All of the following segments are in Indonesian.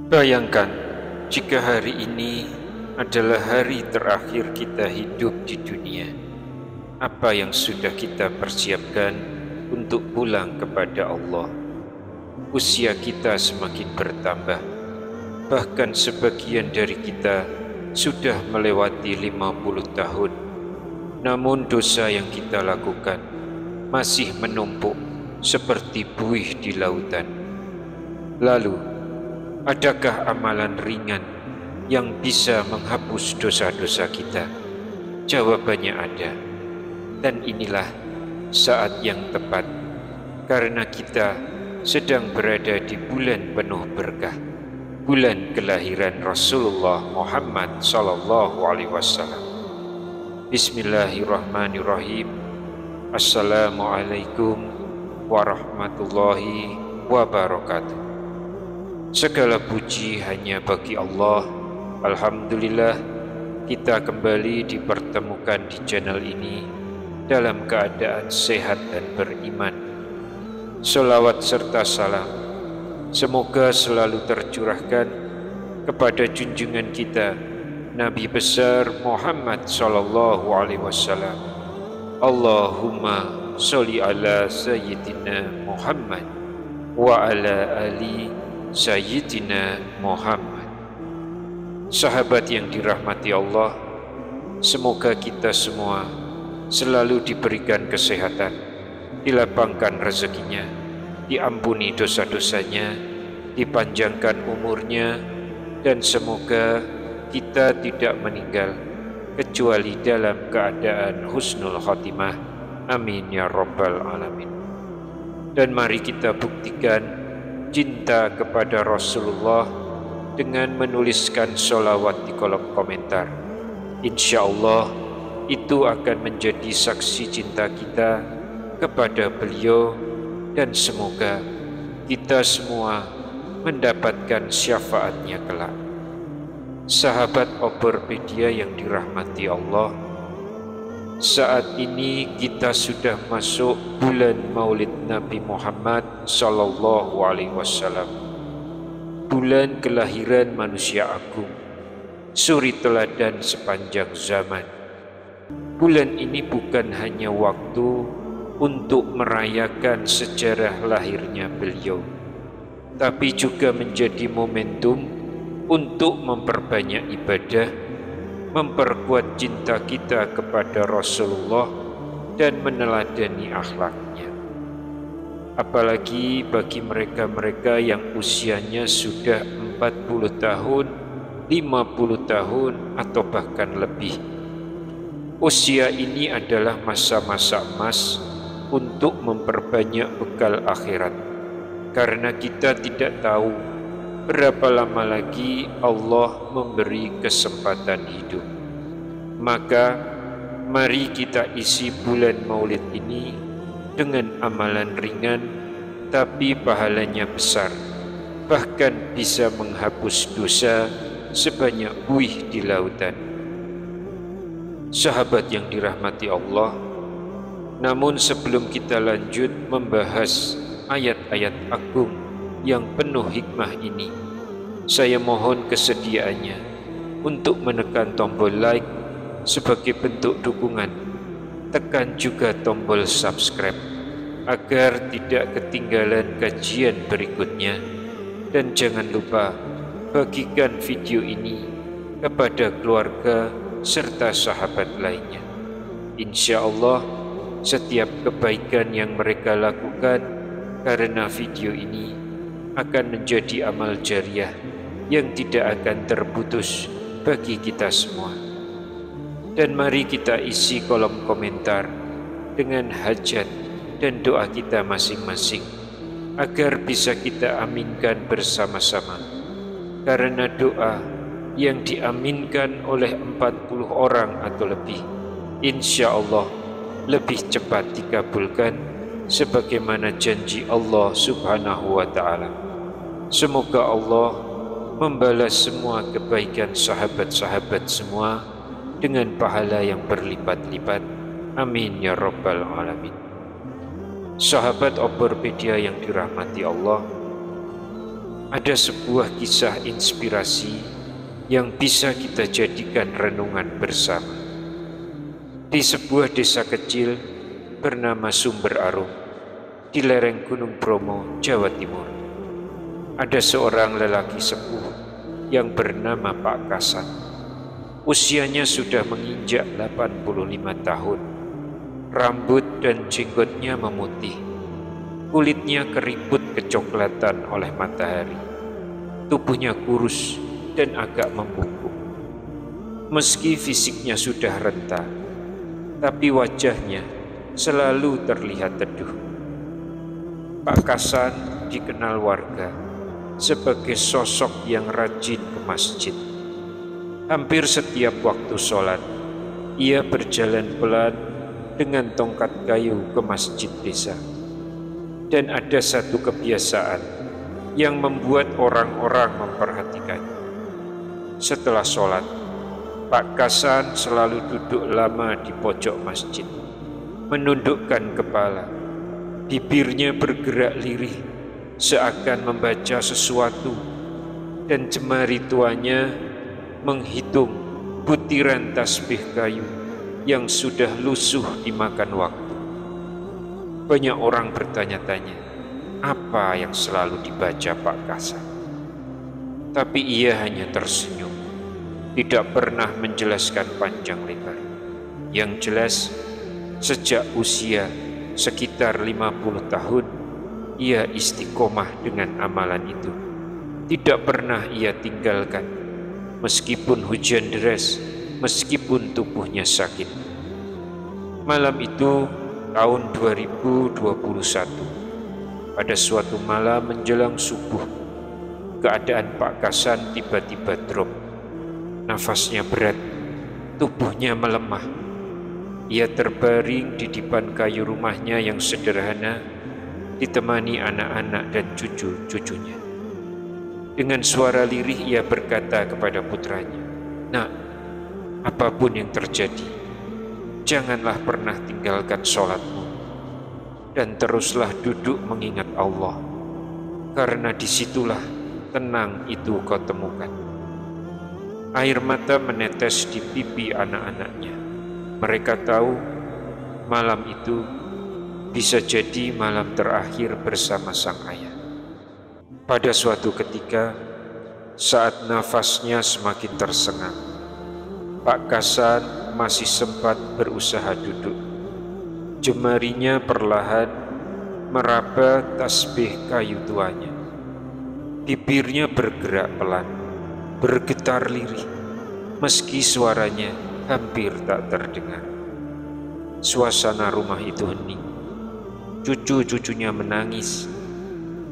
Bayangkan jika hari ini adalah hari terakhir kita hidup di dunia. Apa yang sudah kita persiapkan untuk pulang kepada Allah? Usia kita semakin bertambah. Bahkan sebagian dari kita sudah melewati 50 tahun. Namun dosa yang kita lakukan masih menumpuk seperti buih di lautan. Lalu, adakah amalan ringan yang bisa menghapus dosa-dosa kita? Jawabannya ada. Dan inilah saat yang tepat, karena kita sedang berada di bulan penuh berkah, bulan kelahiran Rasulullah Muhammad SAW. Bismillahirrahmanirrahim. Assalamualaikum warahmatullahi wabarakatuh. Segala puji hanya bagi Allah. Alhamdulillah, kita kembali dipertemukan di channel ini dalam keadaan sehat dan beriman. Selawat serta salam semoga selalu tercurahkan kepada junjungan kita Nabi besar Muhammad sallallahu alaihi wasallam. Allahumma sholli ala sayyidina Muhammad wa ala ali sayyidina Muhammad. Sahabat yang dirahmati Allah, semoga kita semua selalu diberikan kesehatan, dilapangkan rezekinya, diampuni dosa-dosanya, dipanjangkan umurnya, dan semoga kita tidak meninggal kecuali dalam keadaan husnul khotimah. Amin ya rabbal alamin. Dan mari kita buktikan cinta kepada Rasulullah dengan menuliskan sholawat di kolom komentar. Insya Allah itu akan menjadi saksi cinta kita kepada beliau, dan semoga kita semua mendapatkan syafaatnya kelak. Sahabat Oborpedia yang dirahmati Allah, saat ini kita sudah masuk bulan Maulid Nabi Muhammad sallallahu alaihi wasallam, bulan kelahiran manusia agung, suri teladan sepanjang zaman. Bulan ini bukan hanya waktu untuk merayakan sejarah lahirnya beliau, tapi juga menjadi momentum untuk memperbanyak ibadah, memperkuat cinta kita kepada Rasulullah, dan meneladani akhlaknya. Apalagi bagi mereka-mereka yang usianya sudah 40 tahun, 50 tahun, atau bahkan lebih. Usia ini adalah masa-masa emas untuk memperbanyak bekal akhirat, karena kita tidak tahu berapa lama lagi Allah memberi kesempatan hidup. Maka mari kita isi bulan Maulid ini dengan amalan ringan tapi pahalanya besar, bahkan bisa menghapus dosa sebanyak buih di lautan. Sahabat yang dirahmati Allah, namun sebelum kita lanjut membahas ayat-ayat agung yang penuh hikmah ini, saya mohon kesediaannya untuk menekan tombol like sebagai bentuk dukungan. Tekan juga tombol subscribe agar tidak ketinggalan kajian berikutnya, dan jangan lupa bagikan video ini kepada keluarga serta sahabat lainnya. Insya Allah setiap kebaikan yang mereka lakukan karena video ini akan menjadi amal jariah yang tidak akan terputus bagi kita semua. Dan mari kita isi kolom komentar dengan hajat dan doa kita masing-masing agar bisa kita aminkan bersama-sama, karena doa yang diaminkan oleh 40 orang atau lebih, insya Allah lebih cepat dikabulkan sebagaimana janji Allah subhanahu wa ta'ala. Semoga Allah membalas semua kebaikan sahabat-sahabat semua dengan pahala yang berlipat-lipat. Amin ya rabbal alamin. Sahabat Oborpedia yang dirahmati Allah, ada sebuah kisah inspirasi yang bisa kita jadikan renungan bersama. Di sebuah desa kecil bernama Sumber Arum, di lereng Gunung Bromo, Jawa Timur, ada seorang lelaki sepuh yang bernama Pak Kasan. Usianya sudah menginjak 85 tahun. Rambut dan jenggotnya memutih. Kulitnya keriput kecoklatan oleh matahari. Tubuhnya kurus dan agak membungkuk. Meski fisiknya sudah renta, tapi wajahnya selalu terlihat teduh. Pak Kasan dikenal warga sebagai sosok yang rajin ke masjid. Hampir setiap waktu sholat, ia berjalan pelan dengan tongkat kayu ke masjid desa. Dan ada satu kebiasaan yang membuat orang-orang memperhatikannya. Setelah sholat, Pak Kasan selalu duduk lama di pojok masjid, menundukkan kepala. Bibirnya bergerak lirih, seakan membaca sesuatu, dan jemari tuanya menghitung butiran tasbih kayu yang sudah lusuh dimakan waktu. Banyak orang bertanya-tanya, apa yang selalu dibaca Pak Kasan? Tapi ia hanya tersenyum, tidak pernah menjelaskan panjang lebar. Yang jelas, sejak usia sekitar 50 tahun, ia istiqomah dengan amalan itu. Tidak pernah ia tinggalkan, meskipun hujan deras, meskipun tubuhnya sakit. Malam itu tahun 2021, pada suatu malam menjelang subuh, keadaan Pak Kasan tiba-tiba drop. Nafasnya berat, tubuhnya melemah. Ia terbaring di dipan kayu rumahnya yang sederhana, ditemani anak-anak dan cucu-cucunya. Dengan suara lirih ia berkata kepada putranya, "Nak, apapun yang terjadi, janganlah pernah tinggalkan sholatmu, dan teruslah duduk mengingat Allah, karena disitulah tenang itu kau temukan." Air mata menetes di pipi anak-anaknya. Mereka tahu malam itu bisa jadi malam terakhir bersama sang ayah. Pada suatu ketika, saat nafasnya semakin tersengang, Pak Kasan masih sempat berusaha duduk. Jemarinya perlahan meraba tasbih kayu tuanya. Bibirnya bergerak pelan, bergetar lirih, meski suaranya hampir tak terdengar. Suasana rumah itu hening. Cucu-cucunya menangis,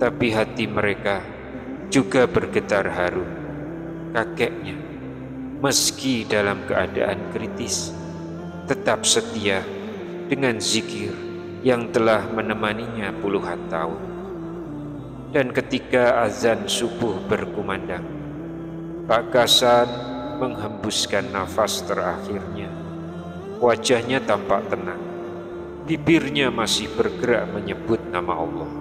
tapi hati mereka juga bergetar haru. Kakeknya, meski dalam keadaan kritis, tetap setia dengan zikir yang telah menemaninya puluhan tahun. Dan ketika azan subuh berkumandang, Pak Kasan menghembuskan nafas terakhirnya. Wajahnya tampak tenang, bibirnya masih bergerak menyebut nama Allah.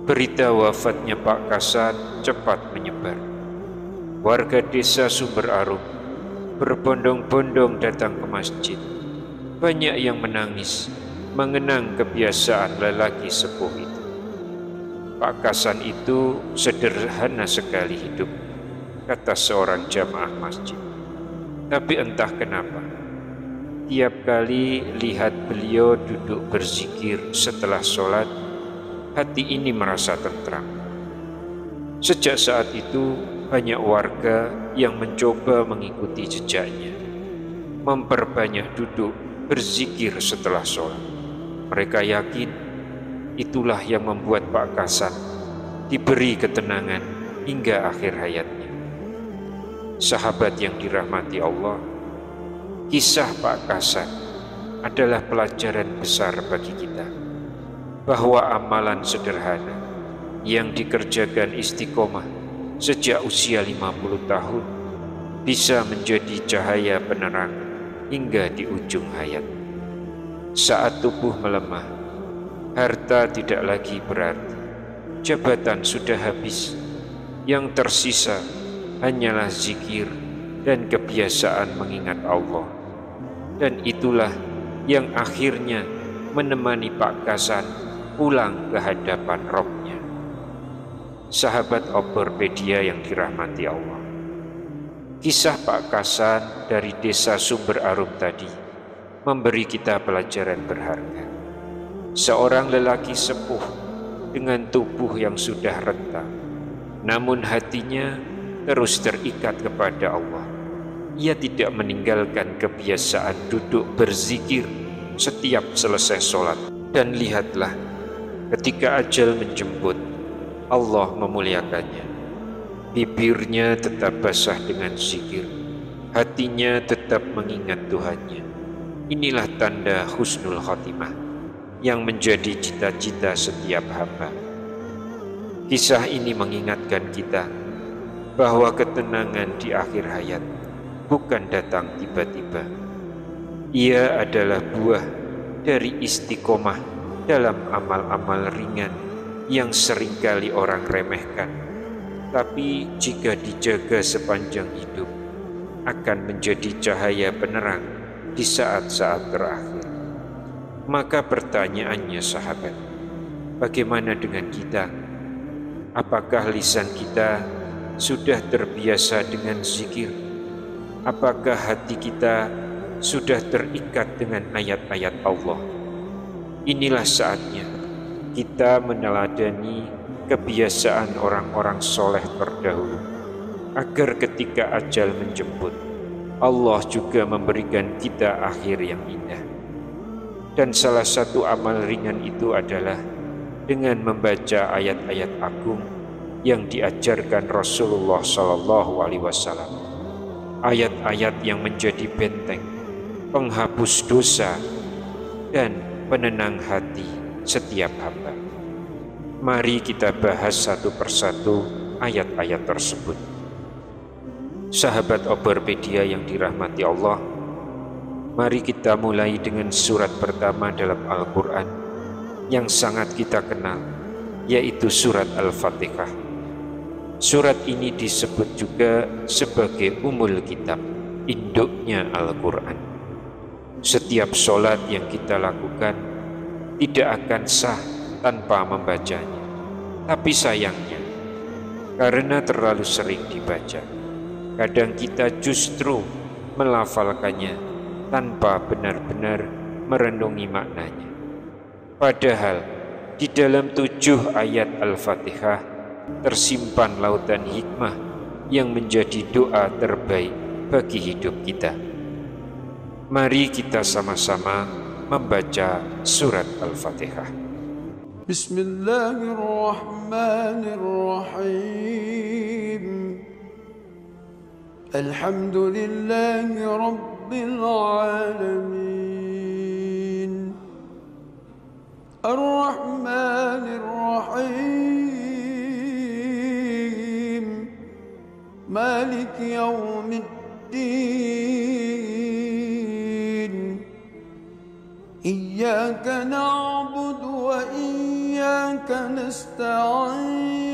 Berita wafatnya Pak Kasan cepat menyebar. Warga desa Sumber Arum berbondong-bondong datang ke masjid. Banyak yang menangis mengenang kebiasaan lelaki sepuh itu. Pak Kasan itu sederhana sekali hidup, kata seorang jamaah masjid. Tapi entah kenapa, tiap kali lihat beliau duduk berzikir setelah sholat, hati ini merasa tentram. Sejak saat itu, banyak warga yang mencoba mengikuti jejaknya, memperbanyak duduk berzikir setelah sholat. Mereka yakin itulah yang membuat Pak Kasan diberi ketenangan hingga akhir hayatnya. Sahabat yang dirahmati Allah, kisah Pak Kasan adalah pelajaran besar bagi kita, bahwa amalan sederhana yang dikerjakan istiqomah sejak usia 50 tahun bisa menjadi cahaya penerang hingga di ujung hayat. Saat tubuh melemah, harta tidak lagi berarti, jabatan sudah habis, yang tersisa hanyalah zikir dan kebiasaan mengingat Allah. Dan itulah yang akhirnya menemani Pak Kasan pulang ke hadapan Robnya. Sahabat Oborpedia yang dirahmati Allah, kisah Pak Kasan dari desa Sumber Arum tadi memberi kita pelajaran berharga. Seorang lelaki sepuh dengan tubuh yang sudah renta, namun hatinya terus terikat kepada Allah. Ia tidak meninggalkan kebiasaan duduk berzikir setiap selesai sholat. Dan lihatlah, ketika ajal menjemput, Allah memuliakannya. Bibirnya tetap basah dengan zikir, hatinya tetap mengingat Tuhannya. Inilah tanda husnul khotimah yang menjadi cita-cita setiap hamba. Kisah ini mengingatkan kita bahwa ketenangan di akhir hayat bukan datang tiba-tiba. Ia adalah buah dari istiqomah dalam amal-amal ringan yang seringkali orang remehkan, tapi jika dijaga sepanjang hidup akan menjadi cahaya penerang di saat-saat terakhir. Maka pertanyaannya sahabat, bagaimana dengan kita? Apakah lisan kita sudah terbiasa dengan zikir? Apakah hati kita sudah terikat dengan ayat-ayat Allah? Inilah saatnya kita meneladani kebiasaan orang-orang soleh terdahulu, agar ketika ajal menjemput, Allah juga memberikan kita akhir yang indah. Dan salah satu amal ringan itu adalah dengan membaca ayat-ayat agung yang diajarkan Rasulullah SAW. Ayat-ayat yang menjadi benteng, penghapus dosa, dan penenang hati setiap hamba. Mari kita bahas satu persatu ayat-ayat tersebut. Sahabat Oborpedia yang dirahmati Allah, mari kita mulai dengan surat pertama dalam Al-Quran yang sangat kita kenal, yaitu surat Al-Fatihah. Surat ini disebut juga sebagai Ummul Kitab, induknya Al-Quran. Setiap sholat yang kita lakukan tidak akan sah tanpa membacanya. Tapi sayangnya, karena terlalu sering dibaca, kadang kita justru melafalkannya tanpa benar-benar merenungi maknanya. Padahal di dalam 7 ayat Al-Fatihah tersimpan lautan hikmah yang menjadi doa terbaik bagi hidup kita. Mari kita sama-sama membaca surat Al-Fatihah. Bismillahirrahmanirrahim. Alhamdulillahi Rabbil Alamin. Ar-Rahmanir-Rahim. مالك يوم الدين. إياك نعبد وإياك نستعين.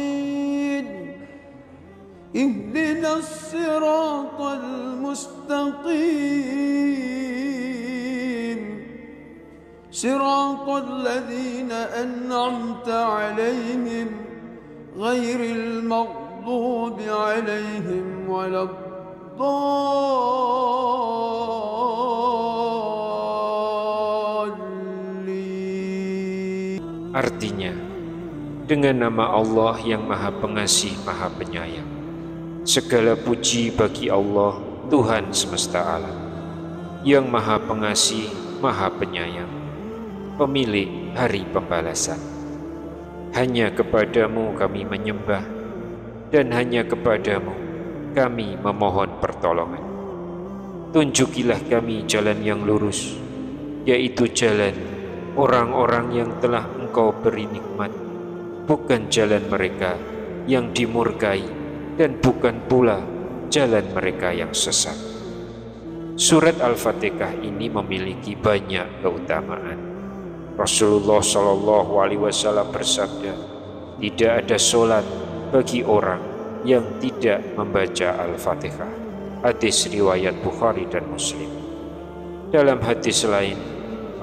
اهدنا الصراط المستقيم. صراط الذين أنعمت عليهم غير المغضوب عليهم ولا الضالين. Artinya, dengan nama Allah yang Maha Pengasih, Maha Penyayang, segala puji bagi Allah, Tuhan semesta alam, yang Maha Pengasih, Maha Penyayang, pemilik hari pembalasan. Hanya kepadamu kami menyembah, dan hanya kepadamu kami memohon pertolongan. Tunjukilah kami jalan yang lurus, yaitu jalan orang-orang yang telah Engkau beri nikmat, bukan jalan mereka yang dimurkai, dan bukan pula jalan mereka yang sesat. Surat Al-Fatihah ini memiliki banyak keutamaan. Rasulullah SAW bersabda, tidak ada solat bagi orang yang tidak membaca Al-Fatihah. Hadis riwayat Bukhari dan Muslim. Dalam hadis lain,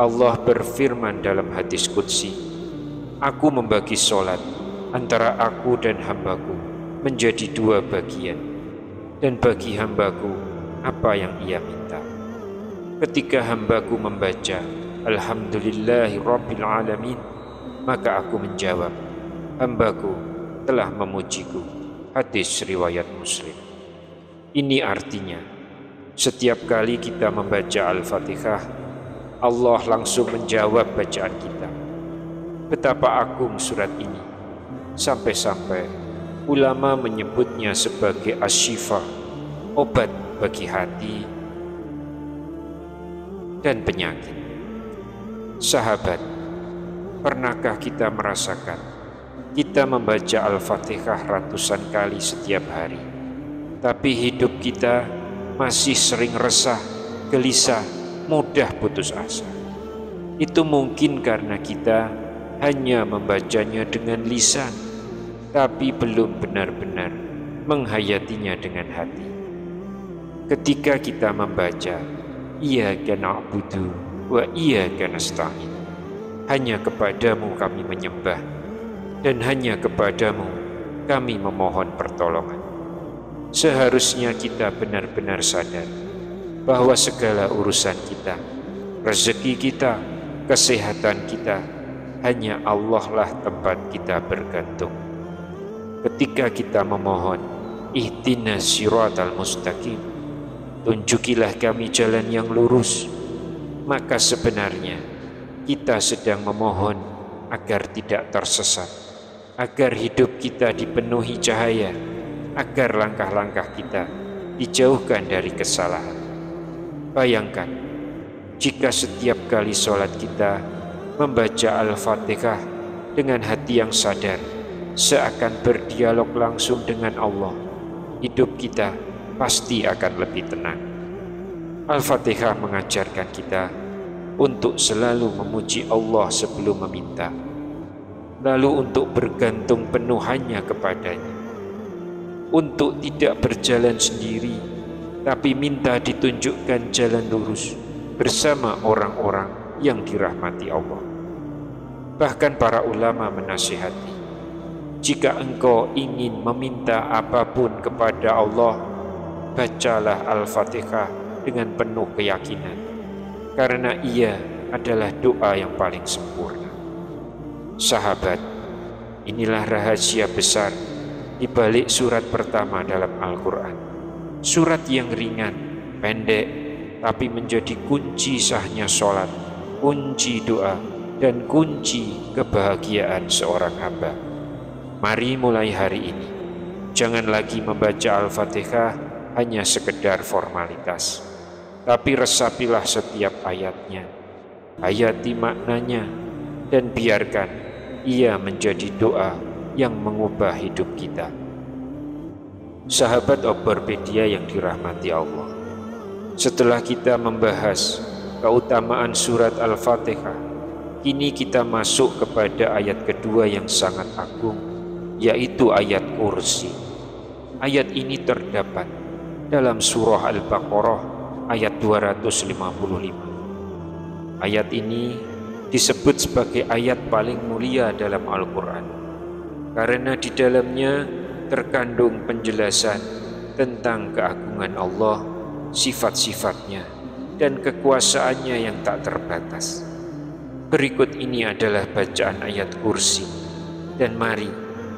Allah berfirman dalam hadis qudsi, "Aku membagi solat antara aku dan hambaku menjadi dua bagian, dan bagi hambaku apa yang ia minta. Ketika hambaku membaca Alhamdulillahirabbil alamin, maka aku menjawab, hambaku telah memujiku." Hadis riwayat Muslim. Ini artinya, setiap kali kita membaca Al-Fatihah, Allah langsung menjawab bacaan kita. Betapa agung surat ini, sampai-sampai ulama menyebutnya sebagai asyifa, obat bagi hati dan penyakit. Sahabat, pernahkah kita merasakan kita membaca Al-Fatihah ratusan kali setiap hari, tapi hidup kita masih sering resah, gelisah, mudah putus asa? Itu mungkin karena kita hanya membacanya dengan lisan, tapi belum benar-benar menghayatinya dengan hati. Ketika kita membaca Iyyaka na'budu wa iyyaka nasta'in, hanya kepadamu kami menyembah dan hanya kepadamu kami memohon pertolongan, seharusnya kita benar-benar sadar bahwa segala urusan kita, rezeki kita, kesehatan kita, hanya Allah lah tempat kita bergantung. Ketika kita memohon ihdinas siratal mustaqim, tunjukilah kami jalan yang lurus, maka sebenarnya kita sedang memohon agar tidak tersesat, agar hidup kita dipenuhi cahaya, agar langkah-langkah kita dijauhkan dari kesalahan. Bayangkan, jika setiap kali sholat kita membaca Al-Fatihah dengan hati yang sadar, seakan berdialog langsung dengan Allah, hidup kita pasti akan lebih tenang. Al-Fatihah mengajarkan kita untuk selalu memuji Allah sebelum meminta, lalu untuk bergantung penuh hanya kepadanya, untuk tidak berjalan sendiri, tapi minta ditunjukkan jalan lurus bersama orang-orang yang dirahmati Allah. Bahkan para ulama menasihati, jika engkau ingin meminta apapun kepada Allah, bacalah Al-Fatihah dengan penuh keyakinan, karena ia adalah doa yang paling sempurna. Sahabat, inilah rahasia besar di balik surat pertama dalam Al-Quran. Surat yang ringan, pendek, tapi menjadi kunci sahnya sholat, kunci doa, dan kunci kebahagiaan seorang hamba. Mari mulai hari ini, jangan lagi membaca Al-Fatihah hanya sekedar formalitas, tapi resapilah setiap ayatnya, hayati maknanya, dan biarkan ia menjadi doa yang mengubah hidup kita. Sahabat Obropedia yang dirahmati Allah, setelah kita membahas keutamaan surat Al-Fatihah, kini kita masuk kepada ayat kedua yang sangat agung, yaitu ayat kursi. Ayat ini terdapat dalam surah Al-Baqarah ayat 255. Ayat ini disebut sebagai ayat paling mulia dalam Al-Quran, karena di dalamnya terkandung penjelasan tentang keagungan Allah, sifat-sifatnya, dan kekuasaannya yang tak terbatas. Berikut ini adalah bacaan ayat kursi, dan mari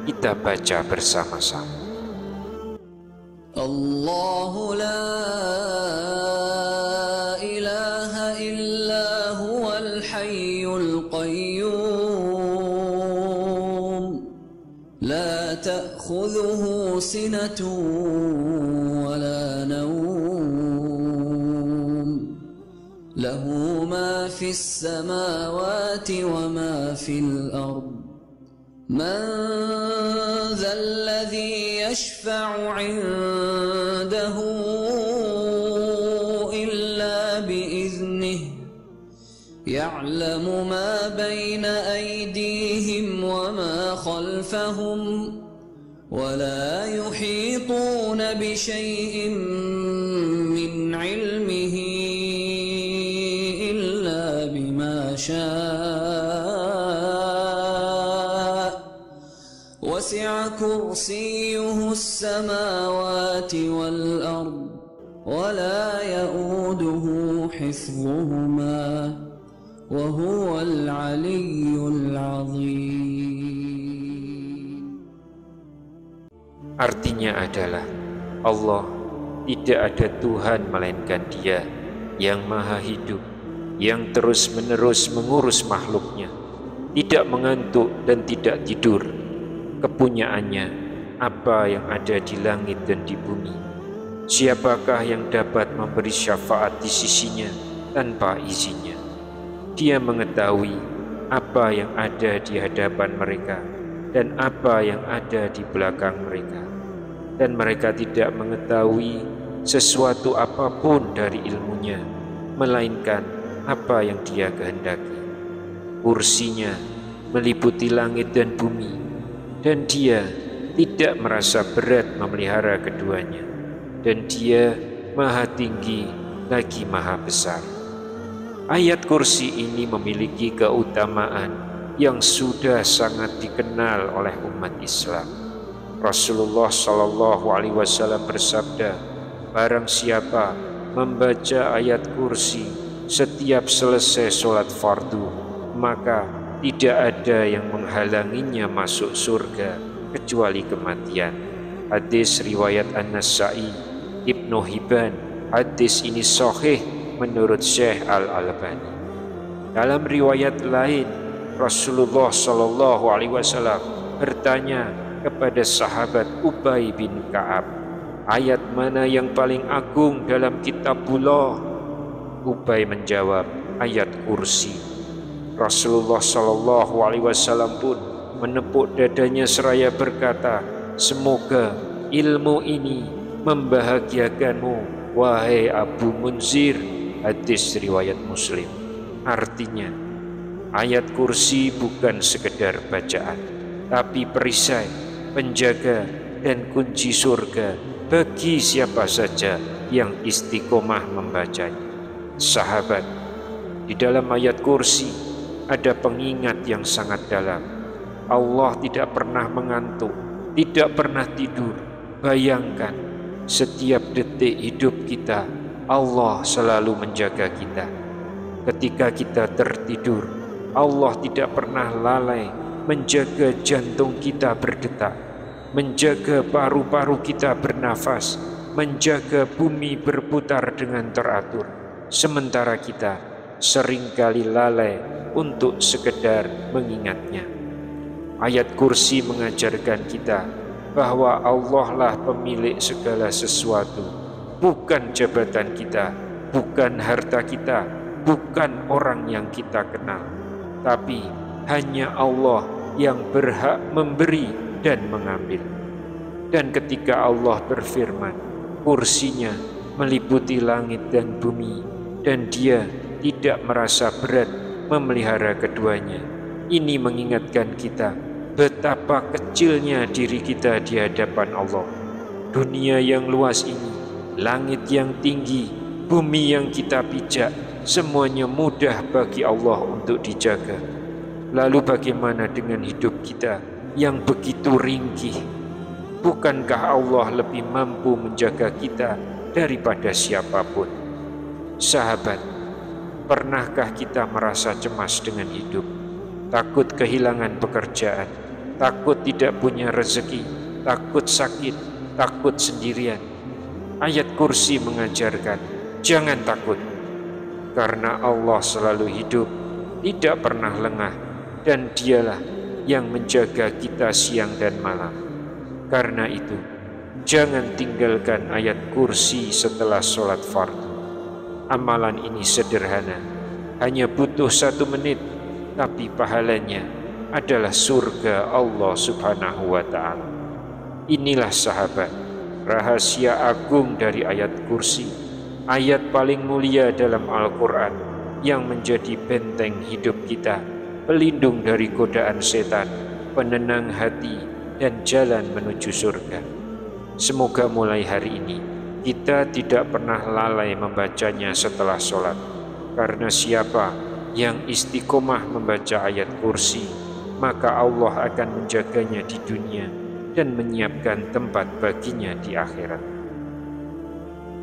kita baca bersama-sama. Allahu la ilaha illa huwal hayyul qayyum, la ta'khudhuhu sinatun wa la nawm, lahu ma fis samawati wa ma fil ard, من ذا الذي يشفع عنده إلا بإذنه يعلم ما بين أيديهم وما خلفهم ولا يحيطون بشيء من علمه إلا بما شاء وسع كرسيه السماوات والأرض ولا يؤوده حفظهما وهو العلي العظيم. Artinya adalah Allah tidak ada Tuhan melainkan Dia yang maha hidup, yang terus-menerus mengurus makhluknya, tidak mengantuk dan tidak tidur. Kepunyaannya apa yang ada di langit dan di bumi. Siapakah yang dapat memberi syafaat di sisinya tanpa izinnya? Dia mengetahui apa yang ada di hadapan mereka dan apa yang ada di belakang mereka, dan mereka tidak mengetahui sesuatu apapun dari ilmunya, melainkan apa yang Dia kehendaki. Kursinya meliputi langit dan bumi, dan Dia tidak merasa berat memelihara keduanya, dan Dia maha tinggi lagi maha besar. Ayat kursi ini memiliki keutamaan yang sudah sangat dikenal oleh umat Islam. Rasulullah SAW bersabda, barang siapa membaca ayat kursi setiap selesai sholat fardu, maka tidak ada yang menghalanginya masuk surga kecuali kematian. Hadis riwayat An-Nasa'i, Ibnu Hibban. Hadis ini sahih menurut Syekh Al-Albani. Dalam riwayat lain, Rasulullah SAW bertanya kepada sahabat Ubay bin Ka'ab, ayat mana yang paling agung dalam kitabullah? Ubay menjawab, ayat kursi. Rasulullah SAW pun menepuk dadanya seraya berkata, semoga ilmu ini membahagiakanmu, wahai Abu Munzir. Hadis riwayat Muslim. Artinya, ayat kursi bukan sekedar bacaan, tapi perisai, penjaga, dan kunci surga bagi siapa saja yang istiqomah membacanya. Sahabat, di dalam ayat kursi ada pengingat yang sangat dalam. Allah tidak pernah mengantuk, tidak pernah tidur. Bayangkan, setiap detik hidup kita, Allah selalu menjaga kita. Ketika kita tertidur, Allah tidak pernah lalai menjaga jantung kita berdetak, menjaga paru-paru kita bernafas, menjaga bumi berputar dengan teratur. Sementara kita seringkali lalai untuk sekedar mengingatnya. Ayat kursi mengajarkan kita bahwa Allah lah pemilik segala sesuatu, bukan jabatan kita, bukan harta kita, bukan orang yang kita kenal, tapi hanya Allah yang berhak memberi dan mengambil. Dan ketika Allah berfirman, kursinya meliputi langit dan bumi, dan Dia tidak merasa berat memelihara keduanya, ini mengingatkan kita betapa kecilnya diri kita di hadapan Allah. Dunia yang luas ini, langit yang tinggi, bumi yang kita pijak, semuanya mudah bagi Allah untuk dijaga. Lalu bagaimana dengan hidup kita yang begitu ringkih? Bukankah Allah lebih mampu menjaga kita daripada siapapun? Sahabat, pernahkah kita merasa cemas dengan hidup? Takut kehilangan pekerjaan, takut tidak punya rezeki, takut sakit, takut sendirian. Ayat kursi mengajarkan, jangan takut, karena Allah selalu hidup, tidak pernah lengah, dan Dialah yang menjaga kita siang dan malam. Karena itu, jangan tinggalkan ayat kursi setelah sholat fardu. Amalan ini sederhana, hanya butuh 1 menit, tapi pahalanya adalah surga Allah Subhanahu wa Ta'ala. Inilah sahabat, rahasia agung dari ayat kursi, ayat paling mulia dalam Al-Quran yang menjadi benteng hidup kita, pelindung dari godaan setan, penenang hati, dan jalan menuju surga. Semoga mulai hari ini kita tidak pernah lalai membacanya setelah sholat, karena siapa yang istiqomah membaca ayat kursi, maka Allah akan menjaganya di dunia dan menyiapkan tempat baginya di akhirat.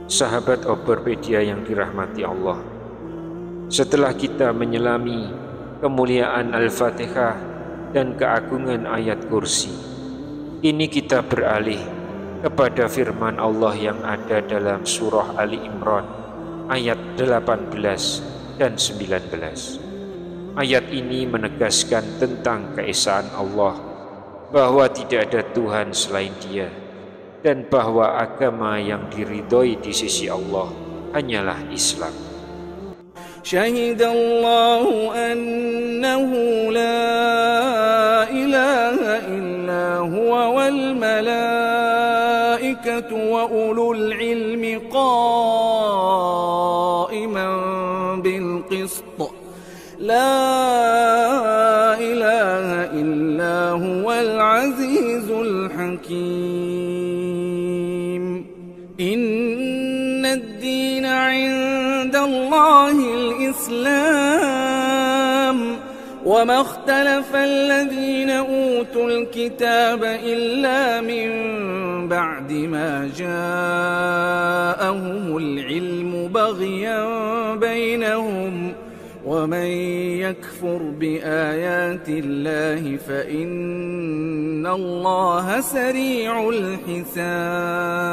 Sahabat Obropedia yang dirahmati Allah, setelah kita menyelami kemuliaan Al-Fatihah dan keagungan ayat kursi, ini kita beralih kepada firman Allah yang ada dalam surah Ali Imran ayat 18 dan 19. Ayat ini menegaskan tentang keesaan Allah, bahwa tidak ada Tuhan selain Dia, dan bahwa agama yang diridhoi di sisi Allah hanyalah Islam. Syahidallahu annahu la ilaha illa huwa wal malaikatu wa ulul ilmi qa'iman bil qist. La ilaha illa huwal azizul hakim. Inna ad-dina 'inda Allahil Islam. وما اختلف الذين أوتوا الكتاب إلا من بعد ما جاءهم العلم بغيا بينهم ومن يكفر بآيات الله فإن الله سريع الحساب.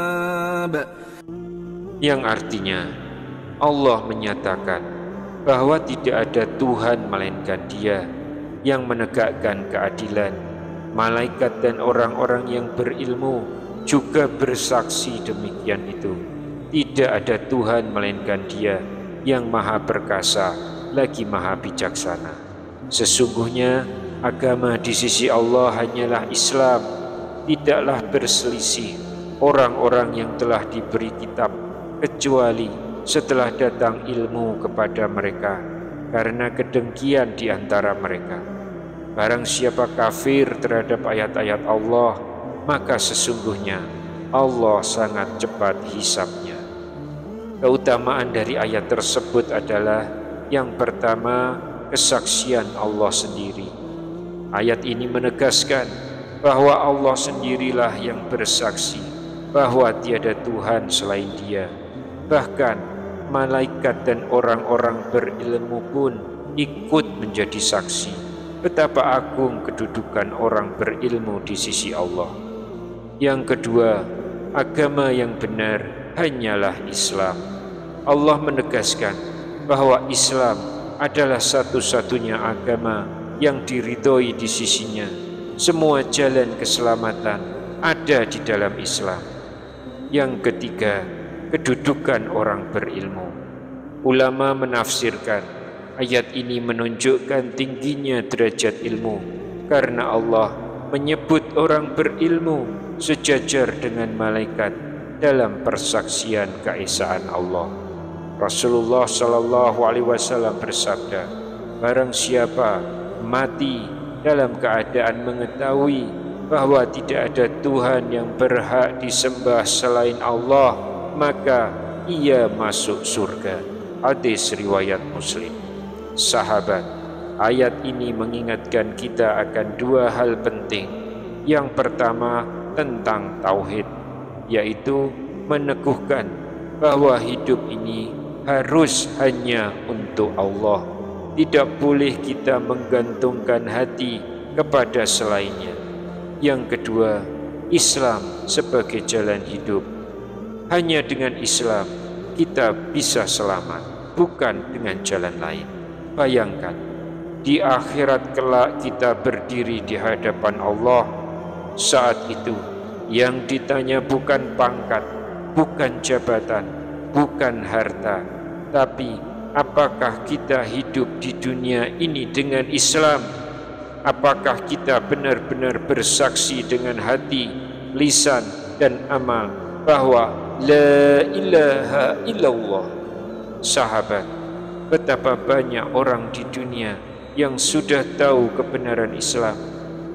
Yang artinya Allah menyatakan bahwa tidak ada Tuhan melainkan Dia yang menegakkan keadilan. Malaikat dan orang-orang yang berilmu juga bersaksi demikian itu. Tidak ada Tuhan melainkan Dia yang maha perkasa lagi maha bijaksana. Sesungguhnya agama di sisi Allah hanyalah Islam. Tidaklah berselisih orang-orang yang telah diberi kitab kecuali setelah datang ilmu kepada mereka, karena kedengkian di antara mereka. Barang siapa kafir terhadap ayat-ayat Allah, maka sesungguhnya Allah sangat cepat hisabnya. Keutamaan dari ayat tersebut adalah yang pertama, kesaksian Allah sendiri. Ayat ini menegaskan bahwa Allah sendirilah yang bersaksi bahwa tiada Tuhan selain Dia. Bahkan malaikat dan orang-orang berilmu pun ikut menjadi saksi betapa agung kedudukan orang berilmu di sisi Allah. Yang kedua, agama yang benar hanyalah Islam. Allah menegaskan bahwa Islam adalah satu-satunya agama yang diridhoi di sisinya. Semua jalan keselamatan ada di dalam Islam. Yang ketiga, kedudukan orang berilmu. Ulama menafsirkan ayat ini menunjukkan tingginya derajat ilmu, karena Allah menyebut orang berilmu sejajar dengan malaikat dalam persaksian keesaan Allah. Rasulullah SAW bersabda, barang siapa mati dalam keadaan mengetahui bahwa tidak ada Tuhan yang berhak disembah selain Allah, maka ia masuk surga. Hadis riwayat Muslim. Sahabat, ayat ini mengingatkan kita akan dua hal penting. Yang pertama tentang tauhid, yaitu meneguhkan bahwa hidup ini harus hanya untuk Allah. Tidak boleh kita menggantungkan hati kepada selainnya. Yang kedua, Islam sebagai jalan hidup. Hanya dengan Islam kita bisa selamat, bukan dengan jalan lain. Bayangkan, di akhirat kelak kita berdiri di hadapan Allah. Saat itu yang ditanya bukan pangkat, bukan jabatan, bukan harta, tapi apakah kita hidup di dunia ini dengan Islam? Apakah kita benar-benar bersaksi dengan hati, lisan, dan amal bahwa la ilaha illallah? Sahabat, betapa banyak orang di dunia yang sudah tahu kebenaran Islam,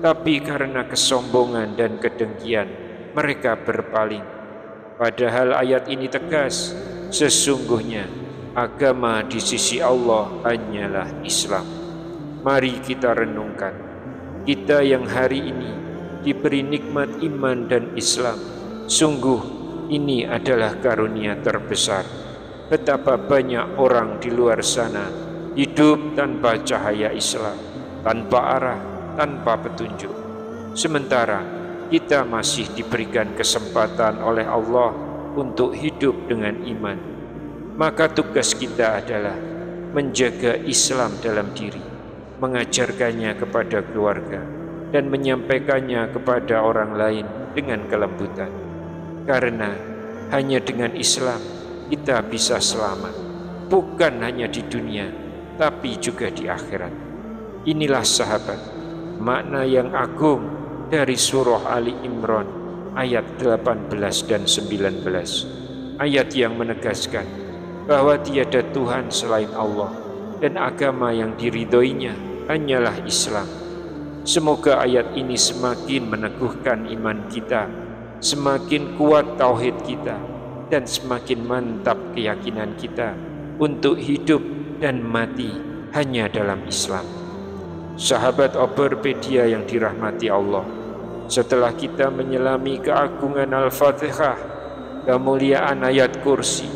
tapi karena kesombongan dan kedengkian mereka berpaling. Padahal ayat ini tegas, sesungguhnya agama di sisi Allah hanyalah Islam. Mari kita renungkan, kita yang hari ini diberi nikmat iman dan Islam, sungguh ini adalah karunia terbesar. Betapa banyak orang di luar sana hidup tanpa cahaya Islam, tanpa arah, tanpa petunjuk. Sementara kita masih diberikan kesempatan oleh Allah untuk hidup dengan iman. Maka tugas kita adalah menjaga Islam dalam diri, mengajarkannya kepada keluarga, dan menyampaikannya kepada orang lain dengan kelembutan. Karena hanya dengan Islam kita bisa selamat, bukan hanya di dunia, tapi juga di akhirat. Inilah sahabat, makna yang agung dari surah Ali Imran ayat 18 dan 19. Ayat yang menegaskan bahwa tiada Tuhan selain Allah dan agama yang diridhoinya hanyalah Islam. Semoga ayat ini semakin meneguhkan iman kita, semakin kuat tauhid kita, dan semakin mantap keyakinan kita untuk hidup dan mati hanya dalam Islam. Sahabat Oberpedia yang dirahmati Allah, setelah kita menyelami keagungan Al-Fatihah, kemuliaan ayat kursi,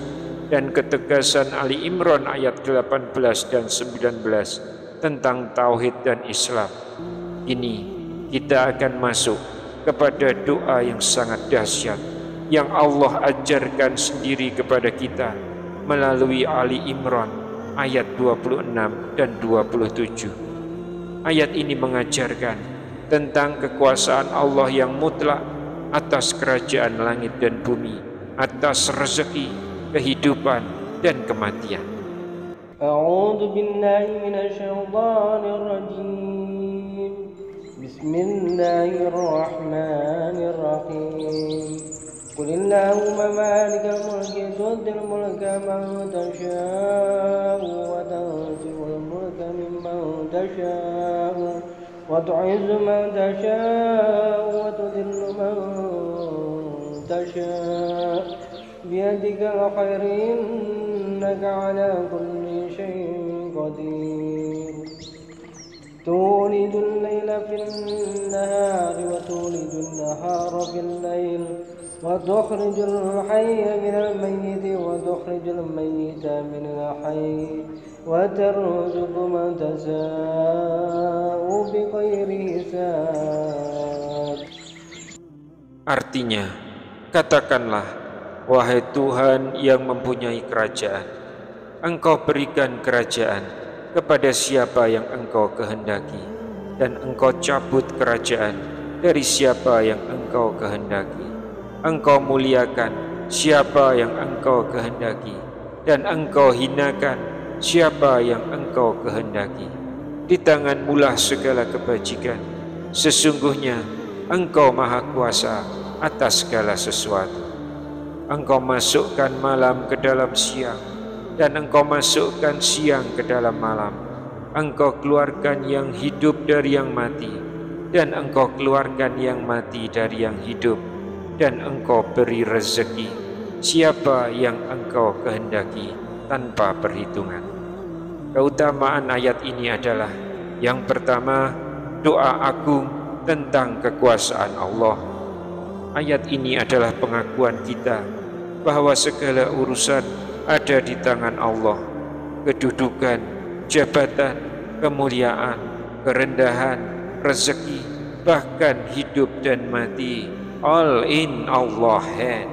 dan ketegasan Ali Imran ayat 18 dan 19 tentang tauhid dan Islam, ini kita akan masuk kepada doa yang sangat dahsyat yang Allah ajarkan sendiri kepada kita melalui Ali Imran ayat 26 dan 27. Ayat ini mengajarkan tentang kekuasaan Allah yang mutlak atas kerajaan langit dan bumi, atas rezeki, kehidupan, dan kematian. A'udzu billahi minasyaitonir rajim. Bismillahirrahmanirrahim. Qulillahumma malikal mulki tu'til mulka man tasha'u wa tanzi'ul mulka mimman tasha'u wa tu'izzu man tasha'u wa tudhillu man tasha'u biyadikal khairu innaka ala kulli shay'in qadir. Tulijul layla fil nahari wa tulijul nahara fil layl wa tukhrijul hayya minal mayyiti wa tukhrijul mayyita minal hayy wa tarzuqu man tasha'u bighairi hisab. Artinya, katakanlah, wahai Tuhan yang mempunyai kerajaan, Engkau berikan kerajaan kepada siapa yang Engkau kehendaki, dan Engkau cabut kerajaan dari siapa yang Engkau kehendaki. Engkau muliakan siapa yang Engkau kehendaki, dan Engkau hinakan siapa yang Engkau kehendaki. Di tangan-Mu segala kebajikan. Sesungguhnya Engkau Maha Kuasa atas segala sesuatu. Engkau masukkan malam ke dalam siang, dan Engkau masukkan siang ke dalam malam. Engkau keluarkan yang hidup dari yang mati, dan Engkau keluarkan yang mati dari yang hidup, dan Engkau beri rezeki siapa yang Engkau kehendaki tanpa perhitungan. Keutamaan ayat ini adalah yang pertama, doa agung tentang kekuasaan Allah. Ayat ini adalah pengakuan kita bahwa segala urusan ada di tangan Allah. Kedudukan, jabatan, kemuliaan, kerendahan, rezeki, bahkan hidup dan mati, all in Allah hand.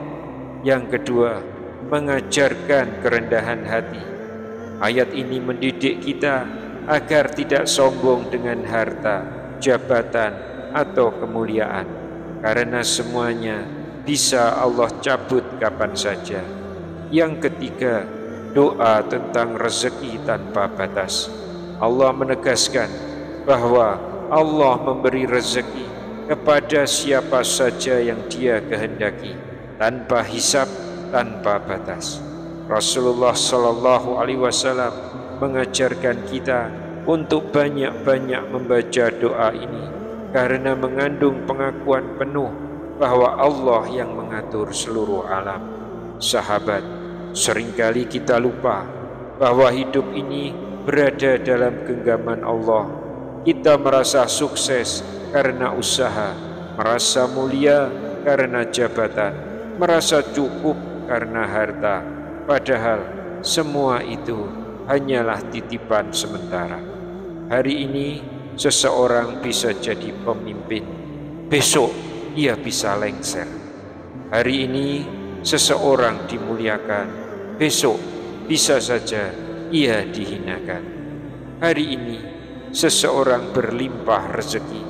Yang kedua, mengajarkan kerendahan hati. Ayat ini mendidik kita agar tidak sombong dengan harta, jabatan, atau kemuliaan, karena semuanya bisa Allah cabut kapan saja. Yang ketiga, doa tentang rezeki tanpa batas. Allah menegaskan bahwa Allah memberi rezeki kepada siapa saja yang Dia kehendaki, tanpa hisab, tanpa batas. Rasulullah Shallallahu Alaihi Wasallam mengajarkan kita untuk banyak-banyak membaca doa ini karena mengandung pengakuan penuh bahwa Allah yang mengatur seluruh alam. Sahabat, seringkali kita lupa bahwa hidup ini berada dalam genggaman Allah. Kita merasa sukses karena usaha, merasa mulia karena jabatan, merasa cukup karena harta, padahal semua itu hanyalah titipan sementara. Hari ini seseorang bisa jadi pemimpin, besok ia bisa lengser. Hari ini seseorang dimuliakan, besok bisa saja ia dihinakan. Hari ini seseorang berlimpah rezeki,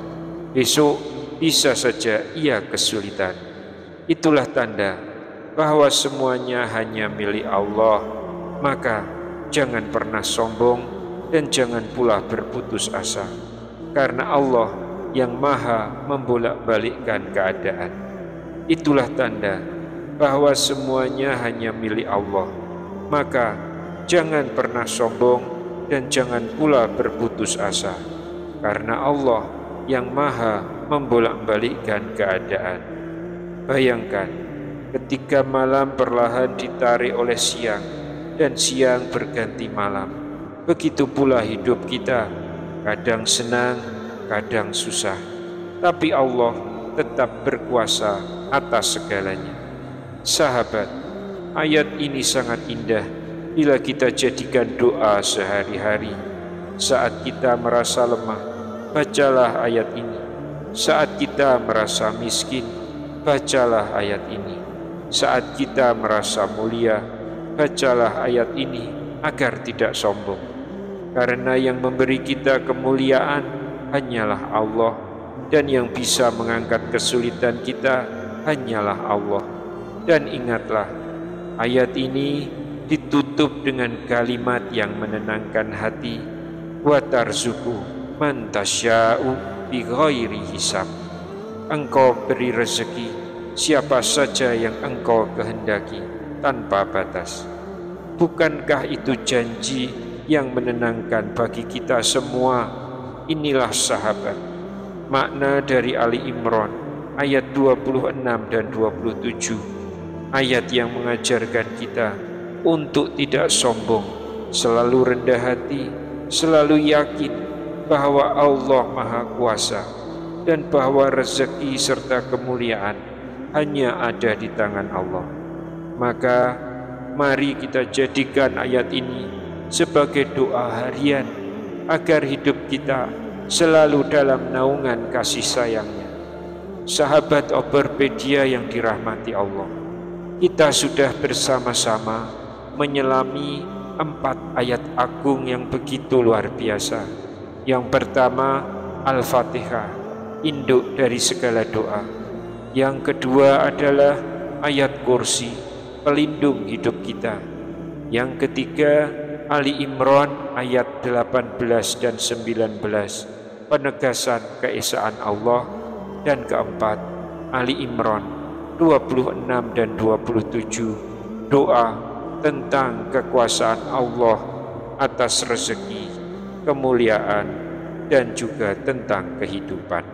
besok bisa saja ia kesulitan. Itulah tanda bahwa semuanya hanya milik Allah. Maka jangan pernah sombong dan jangan pula berputus asa, karena Allah yang maha membolak-balikkan keadaan. Itulah tanda bahwa semuanya hanya milik Allah. Maka jangan pernah sombong dan jangan pula berputus asa, karena Allah yang maha membolak-balikkan keadaan. Bayangkan ketika malam perlahan ditarik oleh siang dan siang berganti malam. Begitu pula hidup kita, kadang senang, kadang susah, tapi Allah tetap berkuasa atas segalanya. Sahabat, ayat ini sangat indah bila kita jadikan doa sehari-hari. Saat kita merasa lemah, bacalah ayat ini. Saat kita merasa miskin, bacalah ayat ini. Saat kita merasa mulia, bacalah ayat ini agar tidak sombong. Karena yang memberi kita kemuliaan hanyalah Allah, dan yang bisa mengangkat kesulitan kita hanyalah Allah. Dan ingatlah, ayat ini ditutup dengan kalimat yang menenangkan hati, wa tarzuqu man tasya'u bighairi hisab. Engkau beri rezeki siapa saja yang engkau kehendaki tanpa batas. Bukankah itu janji yang menenangkan bagi kita semua? Inilah sahabat, makna dari Ali Imran ayat 26 dan 27, ayat yang mengajarkan kita untuk tidak sombong, selalu rendah hati, selalu yakin bahwa Allah Maha Kuasa dan bahwa rezeki serta kemuliaan hanya ada di tangan Allah. Maka mari kita jadikan ayat ini sebagai doa harian agar hidup kita selalu dalam naungan kasih sayangnya. Sahabat Overpedia yang dirahmati Allah, kita sudah bersama-sama menyelami 4 ayat agung yang begitu luar biasa. Yang pertama, Al-Fatihah, induk dari segala doa. Yang kedua adalah ayat kursi, pelindung hidup kita. Yang ketiga, Ali Imran ayat 18 dan 19, penegasan keesaan Allah. Dan keempat, Ali Imran 26 dan 27, doa tentang kekuasaan Allah atas rezeki, kemuliaan, dan juga tentang kehidupan.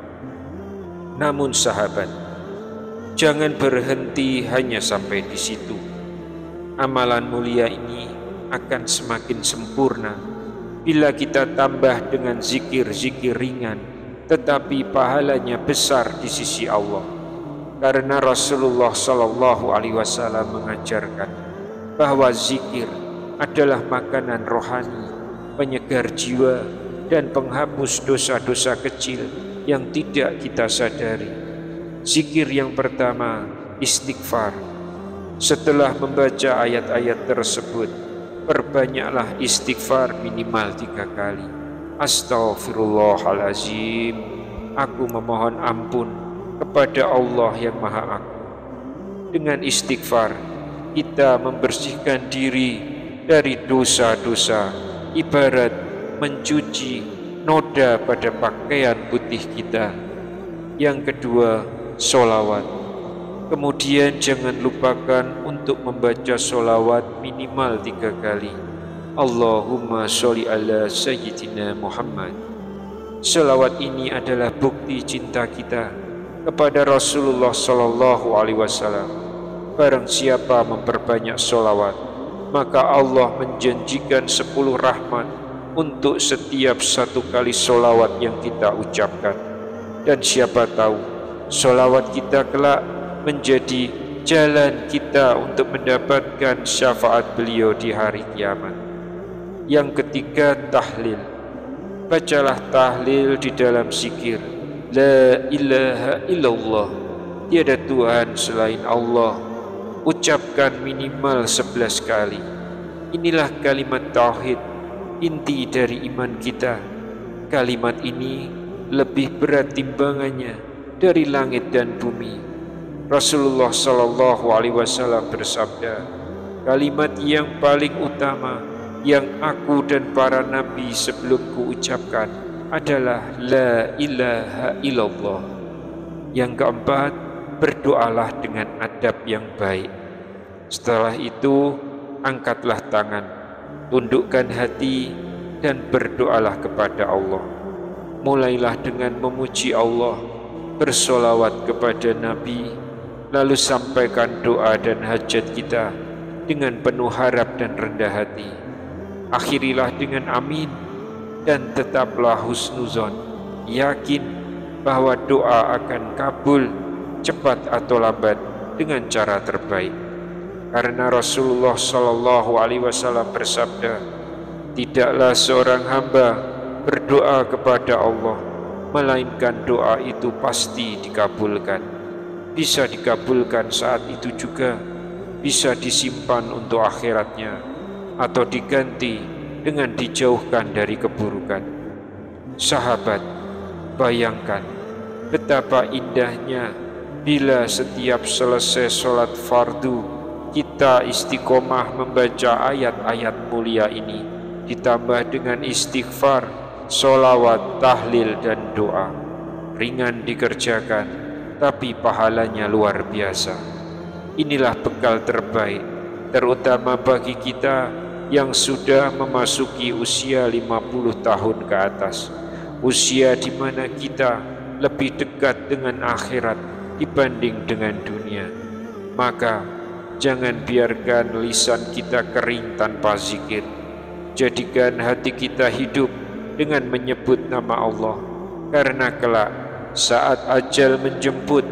Namun sahabat, jangan berhenti hanya sampai di situ. Amalan mulia ini akan semakin sempurna bila kita tambah dengan zikir-zikir ringan, tetapi pahalanya besar di sisi Allah. Karena Rasulullah SAW mengajarkan bahwa zikir adalah makanan rohani, penyegar jiwa, dan penghapus dosa-dosa kecil yang tidak kita sadari. Zikir yang pertama, istighfar. Setelah membaca ayat-ayat tersebut, perbanyaklah istighfar minimal 3 kali. Astaghfirullahalazim, aku memohon ampun kepada Allah yang Maha Agung. Dengan istighfar, kita membersihkan diri dari dosa-dosa, ibarat mencuci noda pada pakaian putih kita. Yang kedua, sholawat. Kemudian jangan lupakan untuk membaca sholawat minimal 3 kali. Allahumma sholli ala Sayyidina Muhammad. Selawat ini adalah bukti cinta kita kepada Rasulullah Sallallahu Alaihi Wasallam. Barang siapa memperbanyak selawat, maka Allah menjanjikan 10 rahmat untuk setiap 1 kali selawat yang kita ucapkan. Dan siapa tahu selawat kita kelak menjadi jalan kita untuk mendapatkan syafaat beliau di hari kiamat. Yang ketiga, tahlil. Bacalah tahlil di dalam zikir La ilaha illallah, tiada Tuhan selain Allah. Ucapkan minimal 11 kali. Inilah kalimat tauhid, inti dari iman kita. Kalimat ini lebih berat timbangannya dari langit dan bumi. Rasulullah Sallallahu Alaihi Wasallam bersabda, kalimat yang paling utama yang aku dan para nabi sebelumku ucapkan adalah La ilaha illallah. Yang keempat, berdoalah dengan adab yang baik. Setelah itu, angkatlah tangan, tundukkan hati, dan berdoalah kepada Allah. Mulailah dengan memuji Allah, bersolawat kepada Nabi, lalu sampaikan doa dan hajat kita dengan penuh harap dan rendah hati. Akhirilah dengan amin, dan tetaplah husnuzon, yakin bahwa doa akan kabul cepat atau lambat dengan cara terbaik. Karena Rasulullah Sallallahu Alaihi Wasallam bersabda, tidaklah seorang hamba berdoa kepada Allah melainkan doa itu pasti dikabulkan. Bisa dikabulkan saat itu juga, bisa disimpan untuk akhiratnya, atau diganti dengan dijauhkan dari keburukan. Sahabat, bayangkan betapa indahnya bila setiap selesai sholat fardu kita istiqomah membaca ayat-ayat mulia ini, ditambah dengan istighfar, sholawat, tahlil, dan doa. Ringan dikerjakan, tapi pahalanya luar biasa. Inilah bekal terbaik, terutama bagi kita yang sudah memasuki usia 50 tahun ke atas, usia di mana kita lebih dekat dengan akhirat dibanding dengan dunia. Maka jangan biarkan lisan kita kering tanpa zikir. Jadikan hati kita hidup dengan menyebut nama Allah, karena kelak saat ajal menjemput,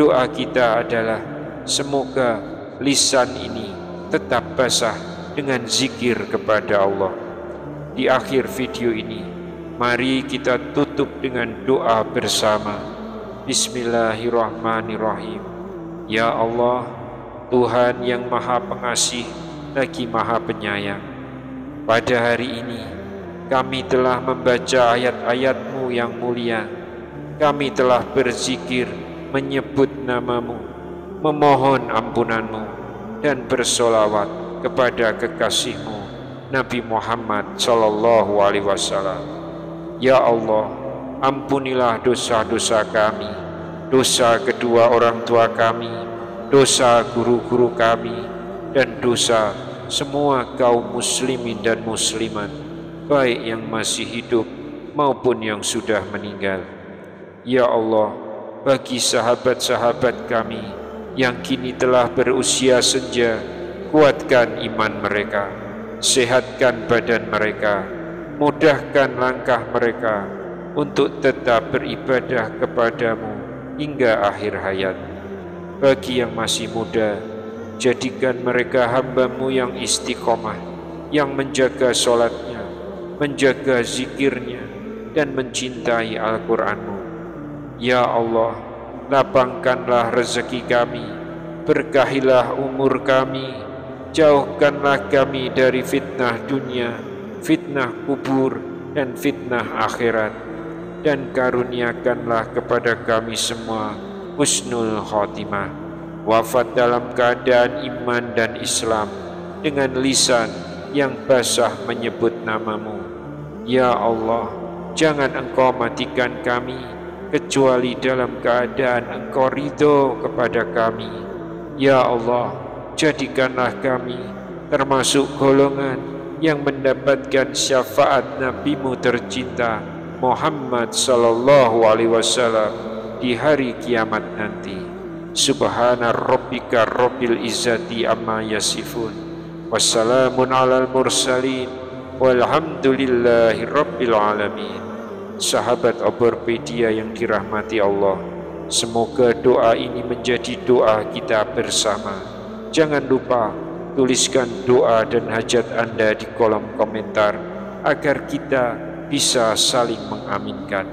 doa kita adalah semoga lisan ini tetap basah dengan zikir kepada Allah. Di akhir video ini, mari kita tutup dengan doa bersama. Bismillahirrahmanirrahim. Ya Allah, Tuhan yang Maha Pengasih lagi Maha Penyayang, pada hari ini kami telah membaca ayat-ayat-Mu yang mulia. Kami telah berzikir, menyebut nama-Mu, memohon ampunan-Mu, dan bersolawat kepada kekasih-Mu Nabi Muhammad Sallallahu Alaihi Wasallam. Ya Allah, ampunilah dosa-dosa kami, dosa kedua orang tua kami, dosa guru-guru kami, dan dosa semua kaum muslimin dan muslimat, baik yang masih hidup maupun yang sudah meninggal. Ya Allah, bagi sahabat-sahabat kami yang kini telah berusia senja, kuatkan iman mereka, sehatkan badan mereka, mudahkan langkah mereka untuk tetap beribadah kepadamu hingga akhir hayat. Bagi yang masih muda, jadikan mereka hamba-Mu yang istiqomah, yang menjaga sholatnya, menjaga zikirnya, dan mencintai Al-Quran-Mu. Ya Allah, lapangkanlah rezeki kami, berkahilah umur kami, jauhkanlah kami dari fitnah dunia, fitnah kubur, dan fitnah akhirat, dan karuniakanlah kepada kami semua husnul khotimah, wafat dalam keadaan iman dan Islam, dengan lisan yang basah menyebut nama-Mu. Ya Allah, jangan Engkau matikan kami kecuali dalam keadaan Engkau ridho kepada kami. Ya Allah, jadikanlah kami termasuk golongan yang mendapatkan syafaat Nabi-Mu tercinta Muhammad sallallahu alaihi wasallam di hari kiamat nanti. Subhana rabbika rabbil izzati amma yasifun, wassalamun alal mursalin, walhamdulillahi rabbil alamin. Sahabat Oborpedia yang dirahmati Allah, semoga doa ini menjadi doa kita bersama. Jangan lupa tuliskan doa dan hajat Anda di kolom komentar agar kita bisa saling mengaminkan.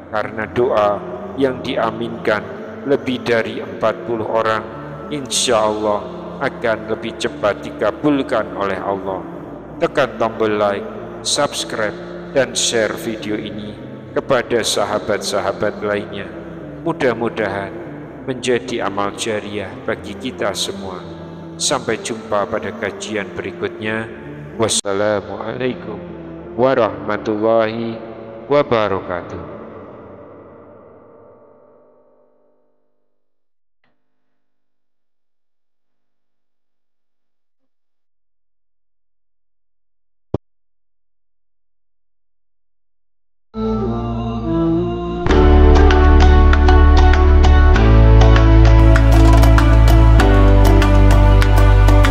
Karena doa yang diaminkan lebih dari 40 orang, insya Allah akan lebih cepat dikabulkan oleh Allah. Tekan tombol like, subscribe, dan share video ini kepada sahabat-sahabat lainnya. Mudah-mudahan menjadi amal jariah bagi kita semua. Sampai jumpa pada kajian berikutnya. Wassalamualaikum warahmatullahi wabarakatuh.